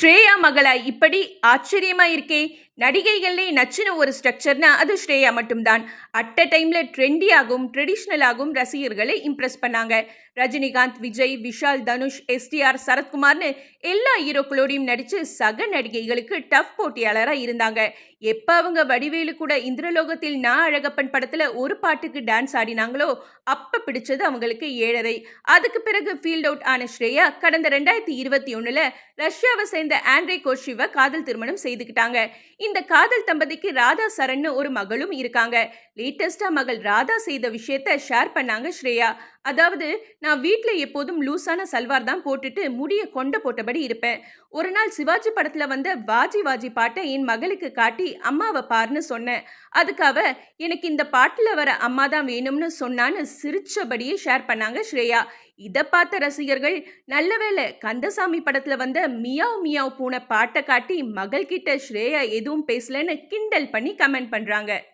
ஸ்ரேயா மகளா இப்படி ஆச்சரியமா இருக்கே. நடிகைகள்லே நச்சுன ஒரு ஸ்ட்ரக்சர்னா அது ஸ்ரேயா மட்டும்தான். அட் அ டைம்ல ட்ரெண்டியாகவும் ட்ரெடிஷ்னலாகவும் ரசிகர்களை இம்ப்ரெஸ் பண்ணாங்க. ரஜினிகாந்த், விஜய், விஷால், தனுஷ், எஸ்டிஆர், சரத்குமார்னு எல்லா ஹீரோக்களோடையும் நடிச்சு சக நடிகைகளுக்கு டஃப் போட்டியாளரா இருந்தாங்க. எப்ப அவங்க வடிவேலு கூட இந்திரலோகத்தில் நான் அழகப்பன் படத்துல ஒரு பாட்டுக்கு டான்ஸ் ஆடினாங்களோ அப்ப பிடிச்சது அவங்களுக்கு 7.5. அதுக்கு பிறகு ஃபீல்ட் அவுட் ஆன ஸ்ரேயா கடந்த 2021ல ரஷ்யாவை சேர்ந்த ஆண்ட்ரே கோஷிவை காதல் திருமணம் செய்துக்கிட்டாங்க. இந்த காதல் தம்பதிக்கு ராதா சரண்னு ஒரு மகளும் இருக்காங்க. லேட்டஸ்டா மகள் ராதா செய்த விஷயத்த ஷேர் பண்ணாங்க ஸ்ரேயா. அதாவது, நான் வீட்ல எப்போதும் லூசான சல்வார் தான் போட்டுட்டு முடிய கொண்ட போட்டபடி இருப்பேன். ஒரு நாள் சிவாஜி படத்துல வந்த வாஜி வாஜி பாட்டை என் மகளுக்கு காட்டி அம்மாவை பாருன்னு சொன்னேன். அதுக்கு அவ எனக்கு இந்த பாட்டுல வர அம்மா தான் வேணும்னு சொன்னான்னு சிரிச்சபடியே ஷேர் பண்ணாங்க ஸ்ரேயா. இத பார்த்த ரசிகர்கள், நல்லவேளை கந்தசாமி படத்துல வந்த மியாவ் மியாவ் பூனை பாட்டை காட்டி மகள் கிட்ட ஸ்ரேயா எதுவும் பேசலன்னு கிண்டல் பண்ணி கமெண்ட் பண்றாங்க.